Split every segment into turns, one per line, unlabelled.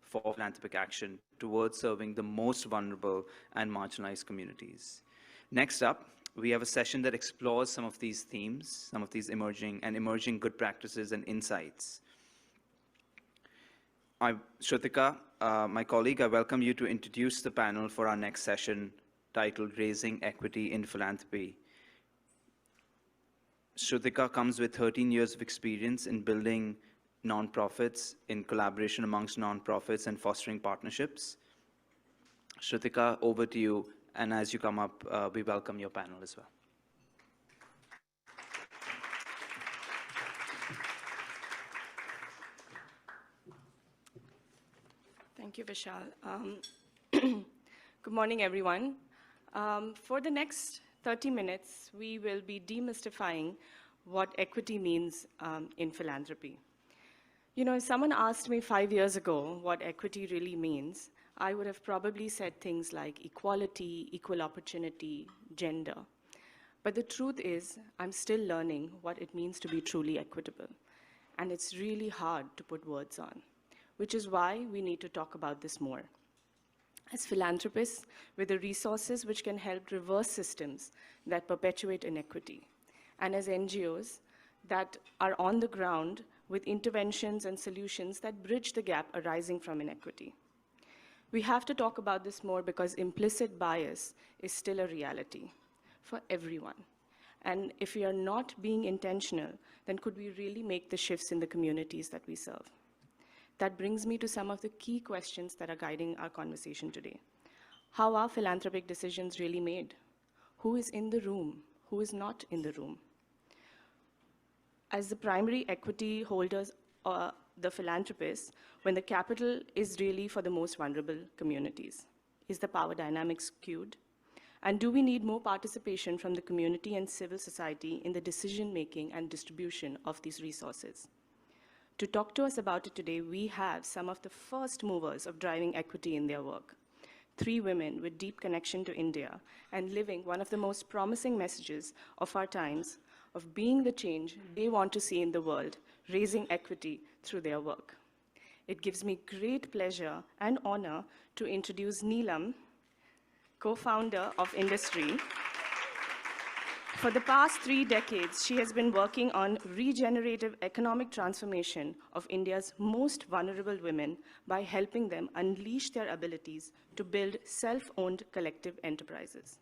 for philanthropic action towards serving the most vulnerable and marginalized communities. Next up, we have a session that explores some of these themes, some of these emerging good practices and insights. Shrutika, my colleague, I welcome you to introduce the panel for our next session titled Raising Equity in Philanthropy. Shrutika comes with 13 years of experience in building nonprofits, in collaboration amongst nonprofits and fostering partnerships. Shrutika, over to you. And as you come up, we welcome your panel as well.
Thank you, Vishal. Good morning, everyone. For the next 30 minutes, we will be demystifying what equity means in philanthropy. You know, if someone asked me 5 years ago what equity really means, I would have probably said things like equality, equal opportunity, gender. But the truth is, I'm still learning what it means to be truly equitable. And it's really hard to put words on, which is why we need to talk about this more. As philanthropists, with the resources which can help reverse systems that perpetuate inequity, and as NGOs that are on the ground with interventions and solutions that bridge the gap arising from inequity. We have to talk about this more because implicit bias is still a reality for everyone. And if we are not being intentional, then could we really make the shifts in the communities that we serve? That brings me to some of the key questions that are guiding our conversation today. How are philanthropic decisions really made? Who is in the room? Who is not in the room? As the primary equity holders, the philanthropists, when the capital is really for the most vulnerable communities, is the power dynamic skewed? And do we need more participation from the community and civil society in the decision-making and distribution of these resources? To talk to us about it today, we have some of the first movers of driving equity in their work. 3 women with deep connection to India and living one of the most promising messages of our times of being the change they want to see in the world, raising equity through their work. It gives me great pleasure and honor to introduce Neelam, co-founder of Industry. For the past 3 decades, she has been working on regenerative economic transformation of India's most vulnerable women by helping them unleash their abilities to build self-owned collective enterprises.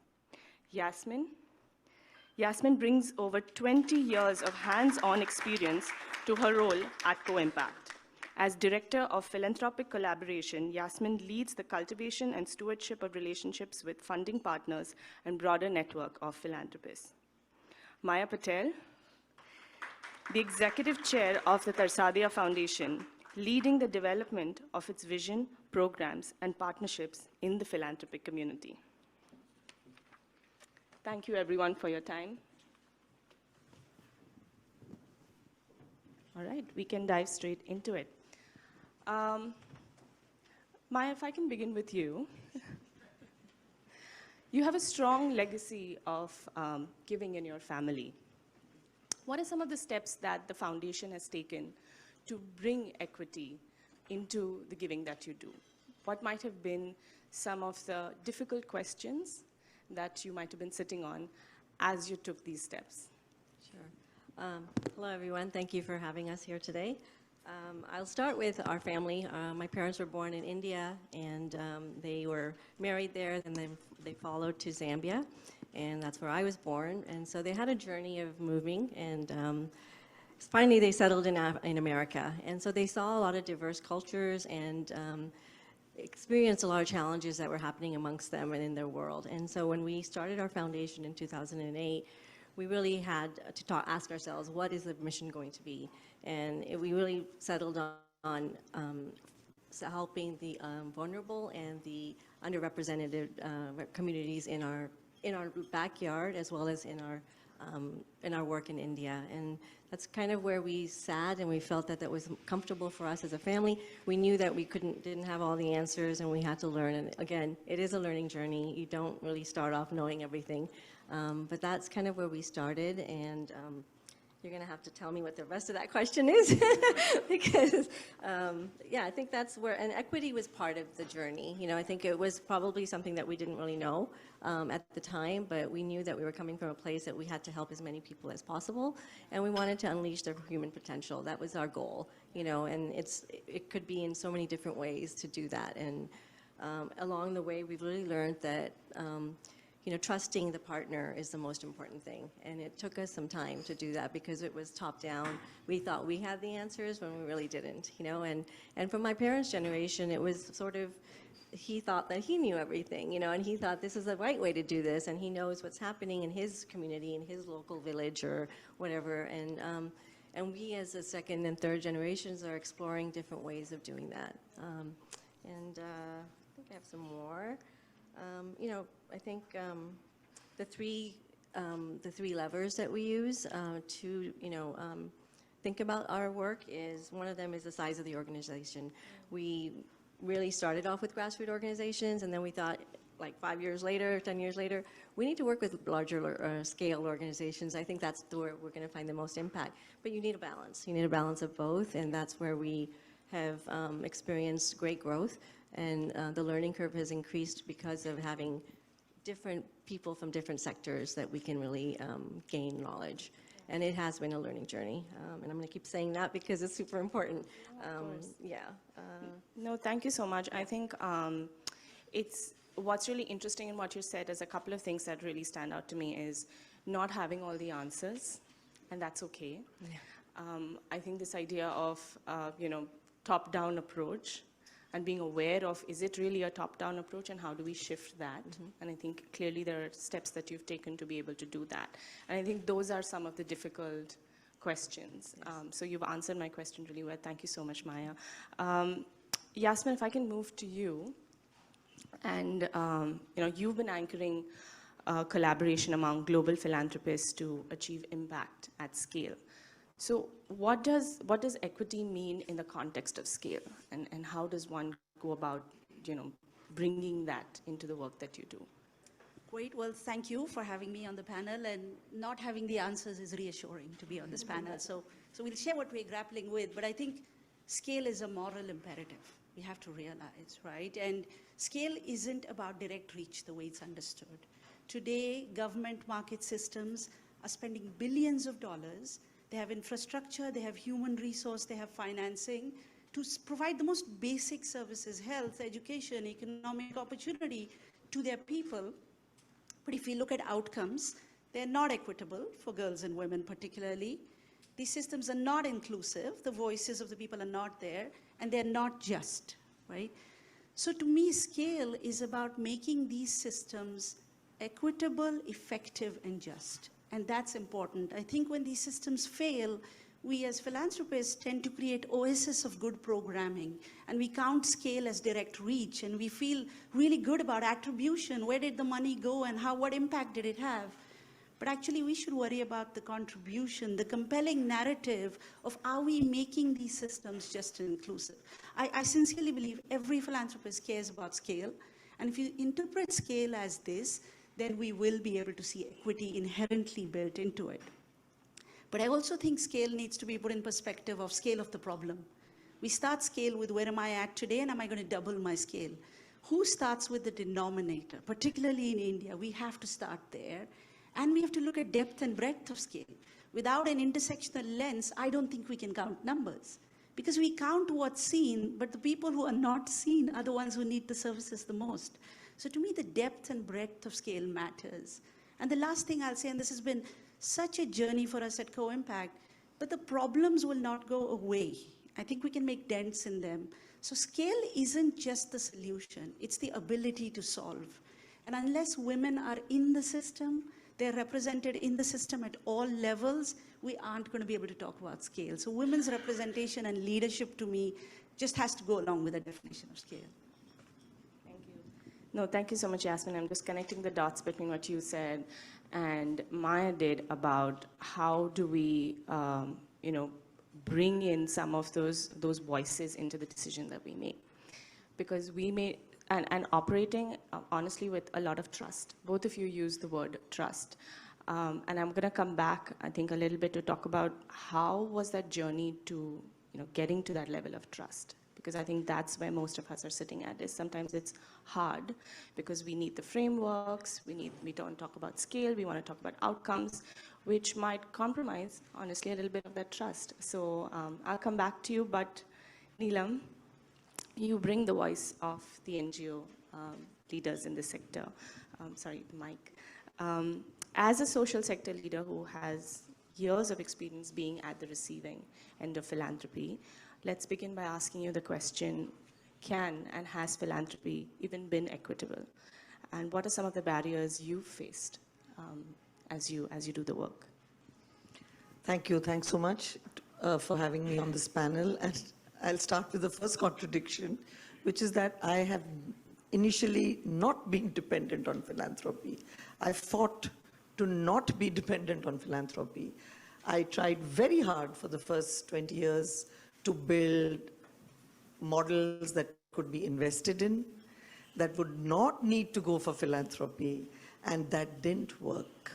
Yasmin brings over 20 years of hands-on experience to her role at Co-Impact. As Director of Philanthropic Collaboration, Yasmin leads the cultivation and stewardship of relationships with funding partners and broader network of philanthropists. Maya Patel, the Executive Chair of the Tarsadia Foundation, leading the development of its vision, programs, and partnerships in the philanthropic community. Thank you, everyone, for your time. All right, we can dive straight into it. Maya, if I can begin with you. You have a strong legacy of giving in your family. What are some of the steps that the foundation has taken to bring equity into the giving that you do? What might have been some of the difficult questions that you might have been sitting on as you took these steps?
Sure. Hello, everyone. Thank you for having us here today. I'll start with our family. My parents were born in India, and they were married there, and then they followed to Zambia, and that's where I was born. And so they had a journey of moving, and finally they settled in America. And so they saw a lot of diverse cultures and experienced a lot of challenges that were happening amongst them and in their world. And so when we started our foundation in 2008, we really had to ask ourselves, what is the mission going to be? And we really settled on helping the vulnerable and the underrepresented communities in our backyard, as well as in our work in India. And that's kind of where we sat, and we felt that that was comfortable for us as a family. We knew that we didn't have all the answers, and we had to learn. And again, it is a learning journey. You don't really start off knowing everything. But that's kind of where we started, and you're going to have to tell me what the rest of that question is, because, yeah, I think that's where, and equity was part of the journey. You know, I think it was probably something that we didn't really know at the time, but we knew that we were coming from a place that we had to help as many people as possible, and we wanted to unleash their human potential. That was our goal, you know, and it could be in so many different ways to do that. And along the way, we've really learned that you know, trusting the partner is the most important thing. And it took us some time to do that because it was top down. We thought we had the answers when we really didn't, you know. And from my parents' generation, it was sort of, he thought that he knew everything, you know, and he thought this is the right way to do this, and he knows what's happening in his community, in his local village or whatever. And we as the second and third generations are exploring different ways of doing that. I think I have some more. You know, I think the three levers that we use to, you know, think about our work is, one of them is the size of the organization. We really started off with grassroots organizations, and then we thought, like 5 years later, 10 years later, we need to work with larger scale organizations. I think that's where we're going to find the most impact. But you need a balance. You need a balance of both, and that's where we have experienced great growth. And the learning curve has increased because of having different people from different sectors that we can really gain knowledge. And it has been a learning journey. And I'm going to keep saying that because it's super important. Yeah.
No, thank you so much. I think what's really interesting in what you said is a couple of things that really stand out to me is not having all the answers, and that's okay. Yeah. I think this idea of, you know, top-down approach, and being aware of, is it really a top-down approach, and how do we shift that? Mm-hmm. And I think clearly there are steps that you've taken to be able to do that. And I think those are some of the difficult questions. Yes. So you've answered my question really well. Thank you so much, Maya. Yasmin, if I can move to you. And you know, you've been anchoring collaboration among global philanthropists to achieve impact at scale. So what does equity mean in the context of scale, and how does one go about, you know, bringing that into the work that you do?
Great. Well, thank you for having me on the panel, and not having the answers is reassuring to be on this panel. So we'll share what we're grappling with, but I think scale is a moral imperative. We have to realize, right? And scale isn't about direct reach the way it's understood. Today, government market systems are spending billions of dollars. They have infrastructure, they have human resource, they have financing to provide the most basic services, health, education, economic opportunity to their people. But if we look at outcomes, they're not equitable for girls and women particularly. These systems are not inclusive, the voices of the people are not there, and they're not just, right? So to me, scale is about making these systems equitable, effective, and just. And that's important. I think when these systems fail, we as philanthropists tend to create oasis of good programming, and we count scale as direct reach, and we feel really good about attribution. Where did the money go, and what impact did it have? But actually, we should worry about the contribution, the compelling narrative of, are we making these systems just and inclusive? I sincerely believe every philanthropist cares about scale, and if you interpret scale as this, then we will be able to see equity inherently built into it. But I also think scale needs to be put in perspective of scale of the problem. We start scale with, where am I at today, and am I going to double my scale? Who starts with the denominator? Particularly in India, we have to start there. And we have to look at depth and breadth of scale. Without an intersectional lens, I don't think we can count numbers. Because we count what's seen, but the people who are not seen are the ones who need the services the most. So to me, the depth and breadth of scale matters. And the last thing I'll say, and this has been such a journey for us at Co-Impact, but the problems will not go away. I think we can make dents in them. So scale isn't just the solution, it's the ability to solve. And unless women are in the system, they're represented in the system at all levels, we aren't going to be able to talk about scale. So women's representation and leadership, to me, just has to go along with the definition of scale.
No, thank you so much, Yasmin. I'm just connecting the dots between what you said and Maya did about how do we, you know, bring in some of those voices into the decision that we make. Because we may, and operating honestly with a lot of trust. Both of you use the word trust. And I'm going to come back, I think, a little bit to talk about how was that journey to getting to that level of trust. Because I think that's where most of us are sitting at, is sometimes it's hard because we need the frameworks, we don't talk about scale, we want to talk about outcomes, which might compromise, honestly, a little bit of that trust. So I'll come back to you, but Neelam, you bring the voice of the NGO leaders in the sector. Sorry, Mike. As a social sector leader who has years of experience being at the receiving end of philanthropy, let's begin by asking you the question, can and has philanthropy even been equitable? And what are some of the barriers you've faced as you do the work?
Thank you. Thanks so much for having me on this panel. And I'll start with the first contradiction, which is that I have initially not been dependent on philanthropy. I fought to not be dependent on philanthropy. I tried very hard for the first 20 years to build models that could be invested in, that would not need to go for philanthropy, and that didn't work.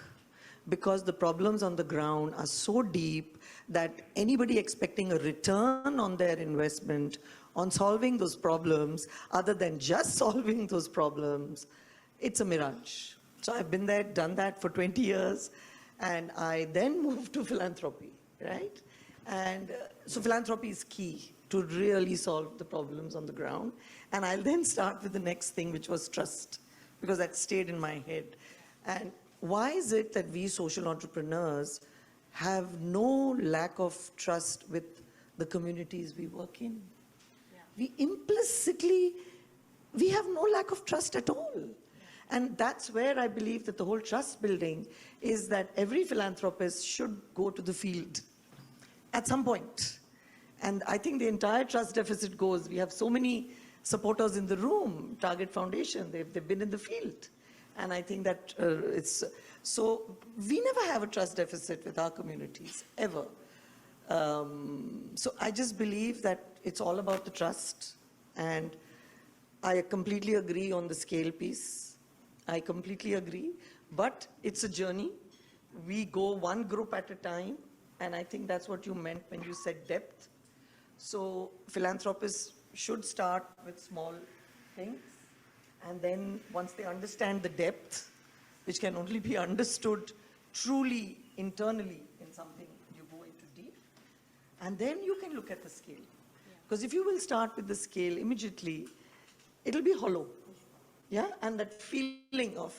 Because the problems on the ground are so deep that anybody expecting a return on their investment on solving those problems, other than just solving those problems, it's a mirage. So I've been there, done that for 20 years, and I then moved to philanthropy, right? And so philanthropy is key to really solve the problems on the ground. And I'll then start with the next thing, which was trust, because that stayed in my head. And why is it that we social entrepreneurs have no lack of trust with the communities we work in? Yeah. We have no lack of trust at all. Yeah. And that's where I believe that the whole trust building is that every philanthropist should go to the field at some point. And I think the entire trust deficit goes, we have so many supporters in the room, Target Foundation, they've been in the field. And I think that so we never have a trust deficit with our communities, ever. So I just believe that it's all about the trust. And I completely agree on the scale piece. I completely agree. But it's a journey. We go one group at a time. And I think that's what you meant when you said depth. So philanthropists should start with small things. And then once they understand the depth, which can only be understood truly internally in something, you go into deep. And then you can look at the scale. Because if you will start with the scale immediately, it'll be hollow. Yeah? And that feeling of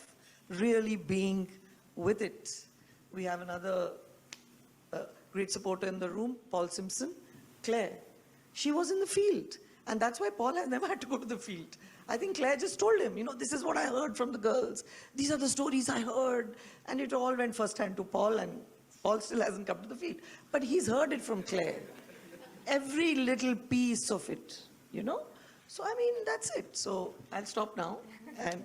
really being with it. We have another great supporter in the room, Paul Simpson, Claire. She was in the field. And that's why Paul has never had to go to the field. I think Claire just told him, this is what I heard from the girls. These are the stories I heard. And it all went first hand to Paul, and Paul still hasn't come to the field. But he's heard it from Claire. Every little piece of it, So, that's it. So, I'll stop now. And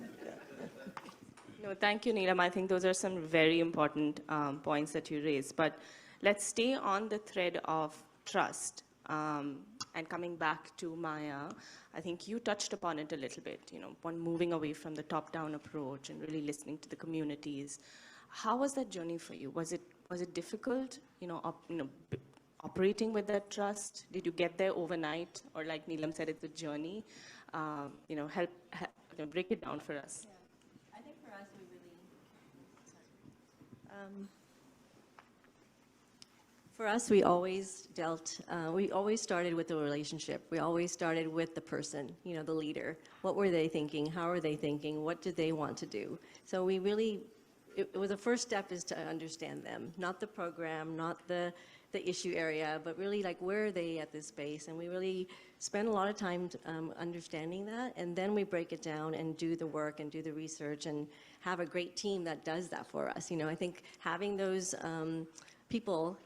No, thank you, Neelam. I think those are some very important points that you raised. But let's stay on the thread of trust. And coming back to Maya, I think you touched upon it a little bit, on moving away from the top-down approach and really listening to the communities. How was that journey for you? Was it difficult, operating with that trust? Did you get there overnight? Or like Neelam said, it's a journey. Help break it down for us.
Yeah. I think for us, we always started with the relationship. We always started with the person, the leader. What were they thinking? How are they thinking? What did they want to do? So we really, it was the first step is to understand them, not the program, not the issue area, but really like where are they at this space? And we really spend a lot of time understanding that, and then we break it down and do the work and do the research and have a great team that does that for us. I think having those people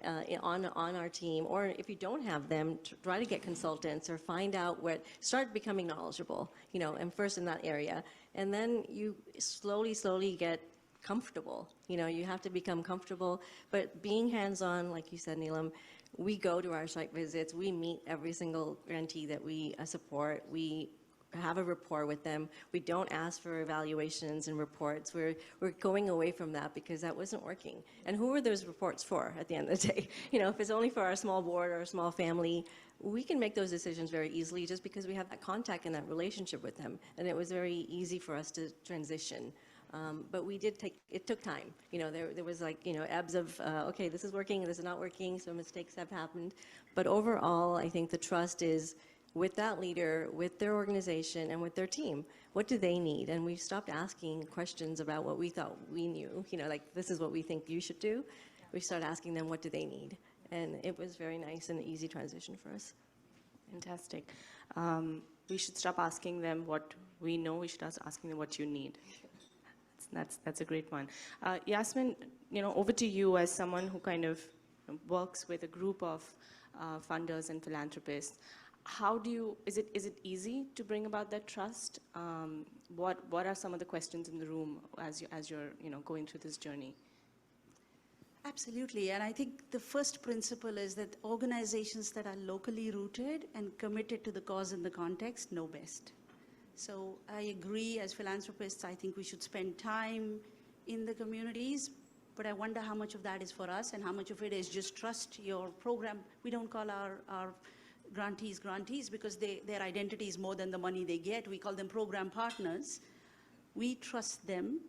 on our team, or if you don't have them, try to get consultants or find out start becoming knowledgeable, and first in that area. And then you slowly get comfortable. You have to become comfortable, but being hands-on, like you said, Neelam, we go to our site visits, we meet every single grantee that we support, we have a rapport with them. We don't ask for evaluations and reports. We're going away from that because that wasn't working. And who are those reports for at the end of the day? You know, if it's only for our small board or our small family, we can make those decisions very easily just because we have that contact and that relationship with them. And it was very easy for us to transition. But it took time. You know, there was like, you know, ebbs of, okay, this is working, this is not working, so mistakes have happened. But overall, I think the trust is with that leader, with their organization, and with their team. What do they need? And we stopped asking questions about what we thought we knew. You know, like, this is what we think you should do. We started asking them, what do they need? And it was very nice and an easy transition for us.
Fantastic. We should stop asking them what we know. We should start asking them what you need. That's a great one. Yasmin, you know, over to you as someone who kind of works with a group of funders and philanthropists. How do you, is it easy to bring about that trust? What are some of the questions in the room as you're you know, going through this journey?
Absolutely, and I think the first principle is that organizations that are locally rooted and committed to the cause and the context know best. So I agree, as philanthropists, I think we should spend time in the communities, but I wonder how much of that is for us and how much of it is just trust your program. We don't call our grantees because their identity is more than the money they get. We call them program partners. We trust them,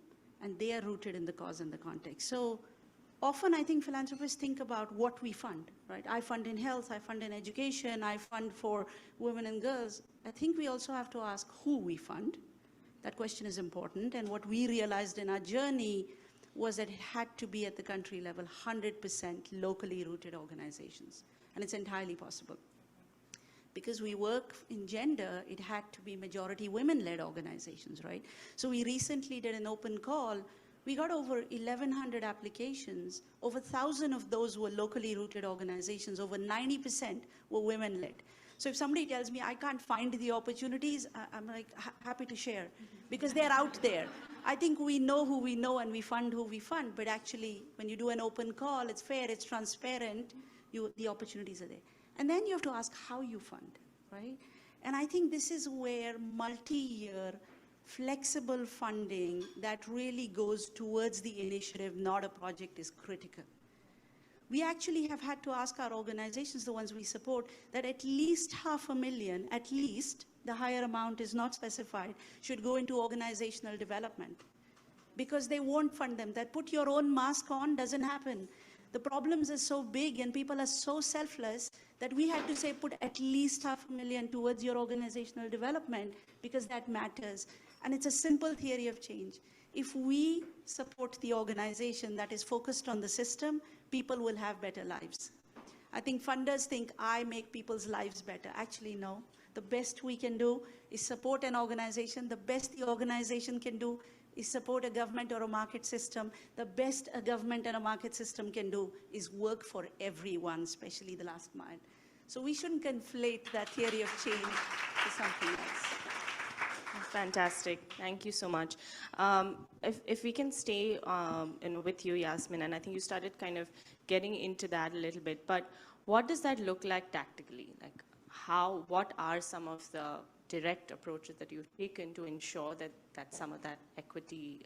and they are rooted in the cause and the context. So often I think philanthropists think about what we fund, right? I fund in health, I fund in education, I fund for women and girls. I think we also have to ask who we fund. That question is important, and what we realized in our journey was that it had to be at the country level, 100% locally rooted organizations, and it's entirely possible. Because we work in gender, it had to be majority women-led organizations, right? So we recently did an open call. We got over 1,100 applications. Over 1,000 of those were locally rooted organizations. Over 90% were women-led. So if somebody tells me I can't find the opportunities, I'm like happy to share, because they're out there. I think we know who we know and we fund who we fund, but actually when you do an open call, it's fair, it's transparent, the opportunities are there. And then you have to ask how you fund, right? And I think this is where multi-year flexible funding that really goes towards the initiative, not a project, is critical. We actually have had to ask our organizations, the ones we support, that at least $500,000, at least, the higher amount is not specified, should go into organizational development. Because they won't fund them. That put your own mask on doesn't happen. The problems are so big and people are so selfless that we had to say put at least $500,000 towards your organizational development, because that matters. And it's a simple theory of change. If we support the organization that is focused on the system, people will have better lives. I think funders think I make people's lives better. Actually, no. The best we can do is support an organization. The best the organization can do is support a government or a market system. The best a government and a market system can do is work for everyone, especially the last mile. So we shouldn't conflate that theory of change to something else.
Fantastic. Thank you so much. If we can stay with you, Yasmin, and I think you started kind of getting into that a little bit, but what does that look like tactically? Like what are some of the direct approaches that you've taken to ensure that some of that equity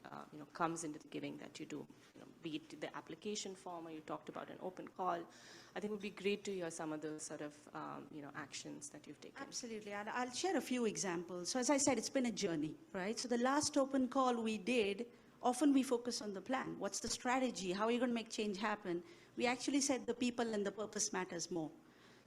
comes into the giving that you do? Be it the application form, or you talked about an open call. I think it would be great to hear some of those sort of actions that you've taken.
Absolutely, and I'll share a few examples. So as I said, it's been a journey, right? So the last open call we did, often we focus on the plan. What's the strategy? How are you going to make change happen? We actually said the people and the purpose matters more.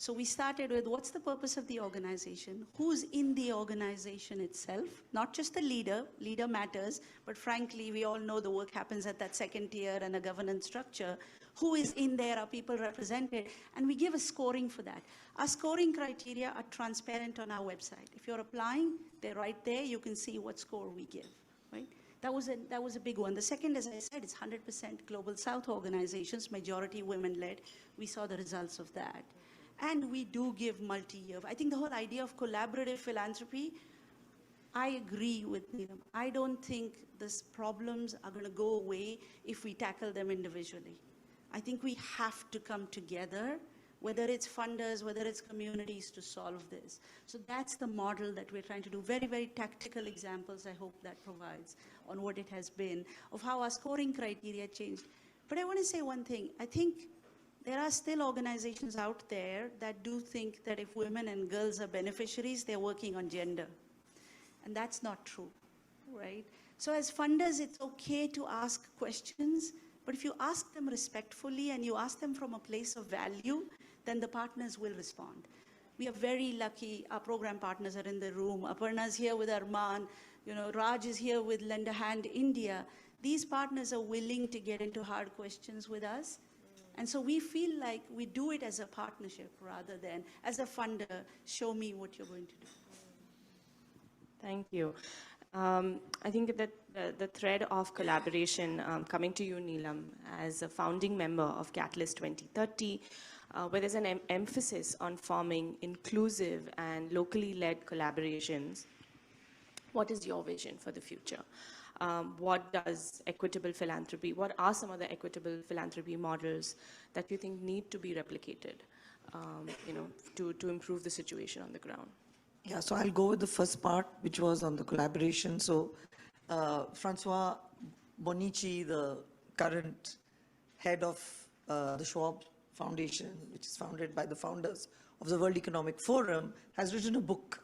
So we started with what's the purpose of the organization? Who's in the organization itself? Not just the leader. Leader matters, but frankly, we all know the work happens at that second tier and a governance structure. Who is in there? Are people represented? And we give a scoring for that. Our scoring criteria are transparent on our website. If you're applying, they're right there. You can see what score we give, right? That was a big one. The second, as I said, is 100% Global South organizations, majority women-led. We saw the results of that. And we do give multi-year. I think the whole idea of collaborative philanthropy, I agree with Neelam. I don't think these problems are going to go away if we tackle them individually. I think we have to come together whether it's funders, whether it's communities to solve this. So that's the model that we're trying to do. Very, very tactical examples, I hope that provides on what it has been, of how our scoring criteria changed. But I want to say one thing. I think there are still organizations out there that do think that if women and girls are beneficiaries, they're working on gender. And that's not true, right? So as funders, it's okay to ask questions, but if you ask them respectfully and you ask them from a place of value, then the partners will respond. We are very lucky. Our program partners are in the room. Aparna's here with Arman. Raj is here with Lend a Hand India. These partners are willing to get into hard questions with us. And so we feel like we do it as a partnership rather than as a funder, show me what you're going to do.
Thank you. I think that the thread of collaboration, coming to you, Neelam, as a founding member of Catalyst 2030, where there's an emphasis on forming inclusive and locally led collaborations, what is your vision for the future? What does equitable philanthropy, what are some of the equitable philanthropy models that you think need to be replicated, to improve the situation on the ground?
Yeah, so I'll go with the first part, which was on the collaboration. So Francois Bonici, the current head of the Schwab Foundation, which is founded by the founders of the World Economic Forum, has written a book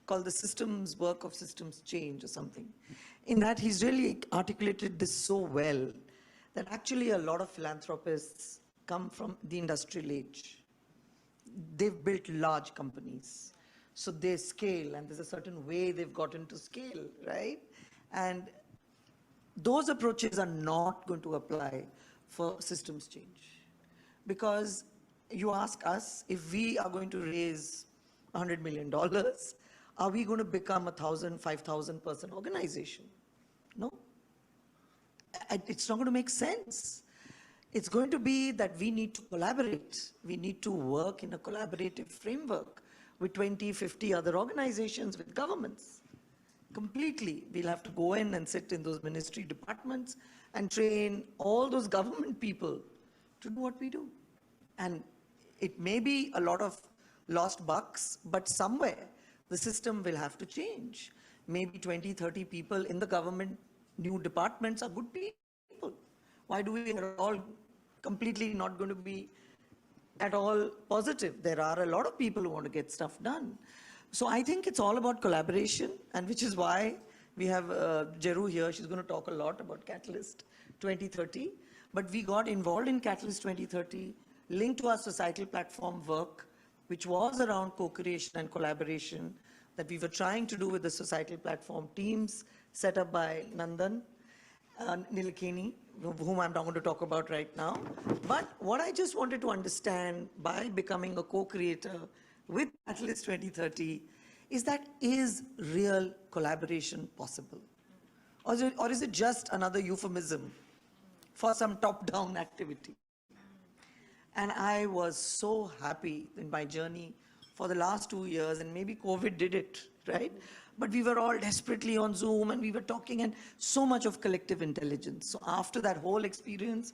called The Systems Work of Systems Change or something. In that, he's really articulated this so well that actually a lot of philanthropists come from the industrial age. They've built large companies. So they scale, and there's a certain way they've gotten to scale, right? And those approaches are not going to apply for systems change. Because you ask us, if we are going to raise $100 million, are we going to become a 1,000, 5,000 person organization? No. It's not going to make sense. It's going to be that we need to collaborate. We need to work in a collaborative framework with 20, 50 other organizations, with governments. Completely. We'll have to go in and sit in those ministry departments and train all those government people to do what we do. And it may be a lot of lost bucks, but somewhere the system will have to change. Maybe 20, 30 people in the government new departments are good people. Why do we are all completely not going to be at all positive? There are a lot of people who want to get stuff done. So I think it's all about collaboration, and which is why we have Jeru here. She's going to talk a lot about Catalyst 2030. But we got involved in Catalyst 2030, linked to our societal platform work, which was around co-creation and collaboration that we were trying to do with the societal platform teams set up by Nandan Nilekani, whom I'm not going to talk about right now. But what I just wanted to understand by becoming a co-creator with Catalyst 2030 is that is real collaboration possible? Or is it just another euphemism for some top-down activity? And I was so happy in my journey for the last 2 years, and maybe COVID did it, right? But we were all desperately on Zoom and we were talking, and so much of collective intelligence. So after that whole experience,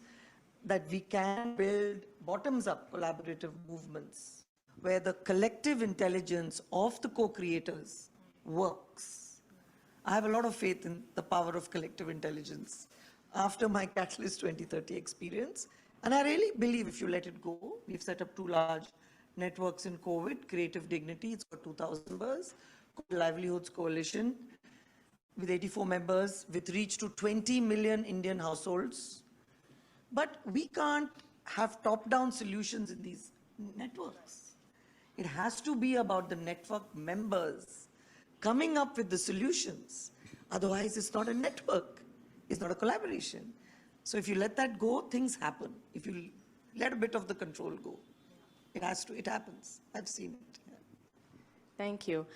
that we can build bottoms-up collaborative movements where the collective intelligence of the co-creators works. I have a lot of faith in the power of collective intelligence after my Catalyst 2030 experience. And I really believe if you let it go, we've set up 2 large networks in COVID, Creative Dignity, it's got 2,000 members, Livelihoods Coalition, with 84 members, with reach to 20 million Indian households. But we can't have top-down solutions in these networks. It has to be about the network members coming up with the solutions. Otherwise, it's not a network. It's not a collaboration. So if you let that go, things happen. If you let a bit of the control go, it happens. I've seen it. Yeah.
Thank you.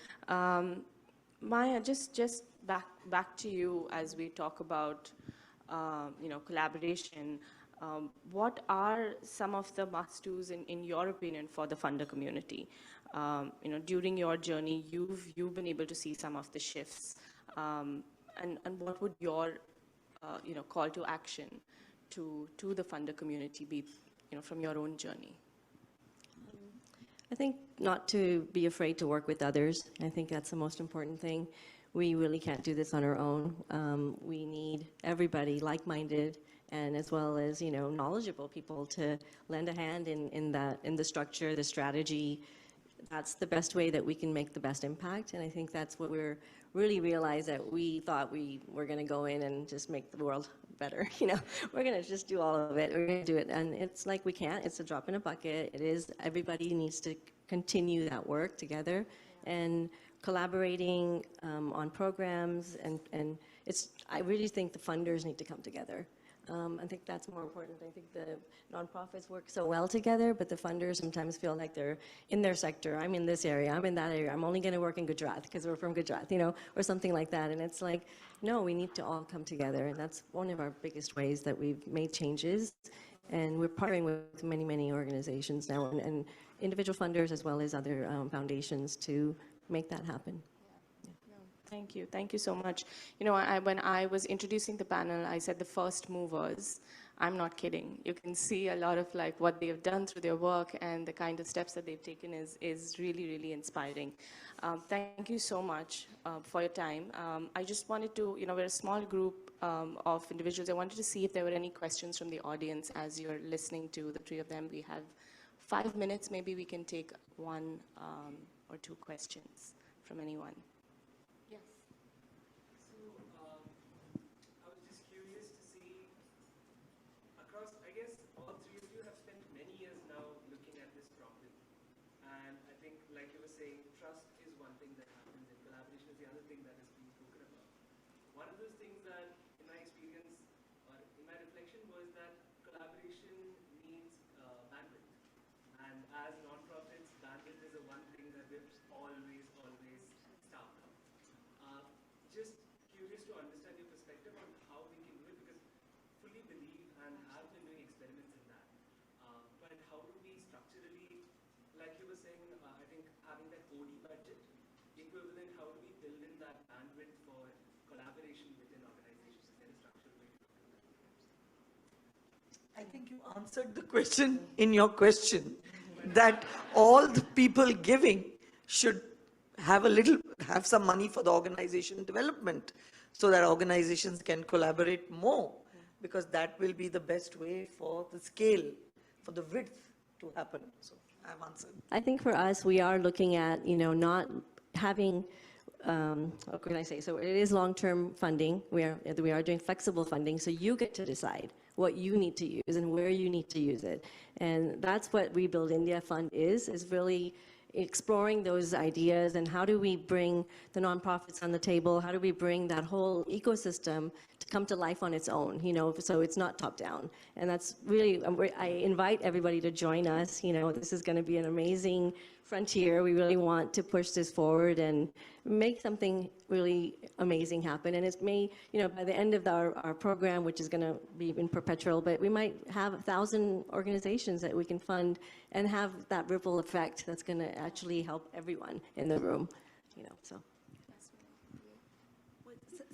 Maya, just back to you as we talk about collaboration. What are some of the must-dos in your opinion for the funder community? During your journey, you've been able to see some of the shifts, and what would your call to action to the funder community be, from your own journey?
I think not to be afraid to work with others. I think that's the most important thing. We really can't do this on our own. We need everybody like-minded and as well as, knowledgeable people to lend a hand in the structure, the strategy. That's the best way that we can make the best impact. And I think that's what we're really realized, that we thought we were going to go in and just make the world better. We're going to just do all of it. We're going to do it. And it's like we can't. It's a drop in a bucket. It is. Everybody needs to continue that work together and collaborating on programs. And I really think the funders need to come together. I think that's more important. I think the nonprofits work so well together, but the funders sometimes feel like they're in their sector. I'm in this area, I'm in that area, I'm only going to work in Gujarat because we're from Gujarat, or something like that. And it's like, no, we need to all come together. And that's one of our biggest ways that we've made changes. And we're partnering with many, many organizations now, and individual funders as well as other foundations to make that happen.
Thank you. Thank you so much. When I was introducing the panel, I said the first movers. I'm not kidding. You can see a lot of what they've done through their work, and the kind of steps that they've taken is really, really inspiring. Thank you so much for your time. I just wanted to, we're a small group of individuals. I wanted to see if there were any questions from the audience as you're listening to the three of them. We have 5 minutes. Maybe we can take one or two questions from anyone.
I think you answered the question in your question, that all the people giving should have some money for the organization development, so that organizations can collaborate more, because that will be the best way for the scale, for the width to happen. So I've answered.
I think for us, we are looking at, not having, what can I say? So it is long-term funding. We are doing flexible funding, so you get to decide what you need to use and where you need to use it. And that's what Rebuild India Fund is really exploring those ideas, and how do we bring the nonprofits on the table, how do we bring that whole ecosystem to come to life on its own, so it's not top down. And that's really, I invite everybody to join us. This is going to be an amazing frontier. We really want to push this forward and make something really amazing happen. And it may, by the end of our program, which is going to be in perpetual, but we might have 1,000 organizations that we can fund and have that ripple effect that's going to actually help everyone in the room, so.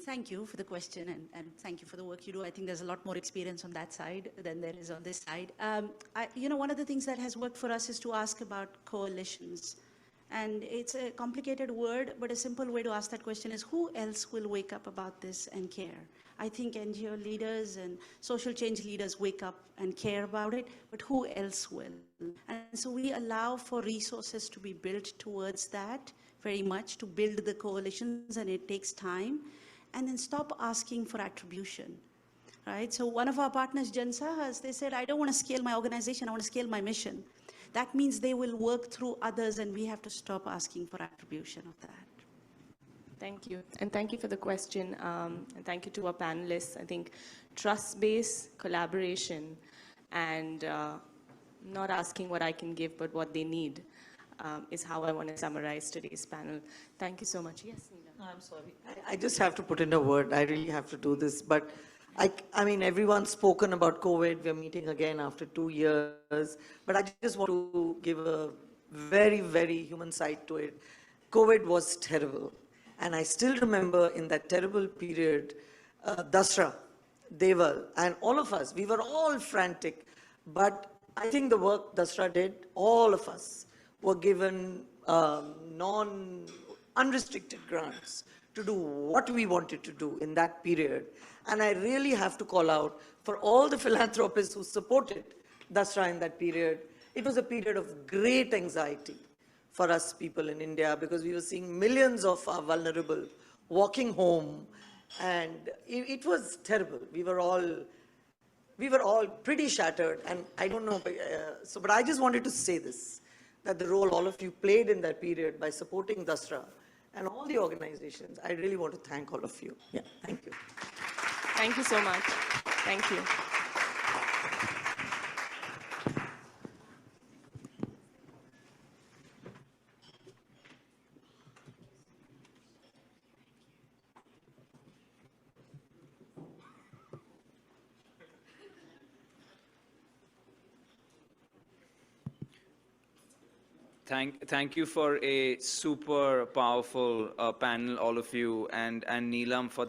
Thank you for the question, and thank you for the work you do. I think there's a lot more experience on that side than there is on this side. One of the things that has worked for us is to ask about coalitions. And it's a complicated word, but a simple way to ask that question is, who else will wake up about this and care? I think NGO leaders and social change leaders wake up and care about it, but who else will? And so we allow for resources to be built towards that very much, to build the coalitions, and it takes time. And then stop asking for attribution, right? So one of our partners, Jansahas, they said, I don't want to scale my organization, I want to scale my mission. That means they will work through others, and we have to stop asking for attribution of that.
Thank you. And thank you for the question. And thank you to our panelists. I think trust-based collaboration and not asking what I can give, but what they need is how I want to summarize today's panel. Thank you so much. Yes, Neela.
No, I'm sorry. I just have to put in a word. I really have to do this. But I mean, everyone's spoken about COVID. We're meeting again after 2 years. But I just want to give a very, very human side to it. COVID was terrible. And I still remember in that terrible period, Dasra, Deval, and all of us, we were all frantic. But I think the work Dasra did, all of us, were given unrestricted grants to do what we wanted to do in that period. And I really have to call out for all the philanthropists who supported Dasra in that period. It was a period of great anxiety for us people in India because we were seeing millions of our vulnerable walking home, and it was terrible. We were all pretty shattered, and I don't know, but I just wanted to say this, that the role all of you played in that period by supporting Dasra and all the organizations, I really want to thank all of you. Yeah, thank you.
Thank you so much. Thank you.
Thank you for a super powerful panel, all of you, and Neelam for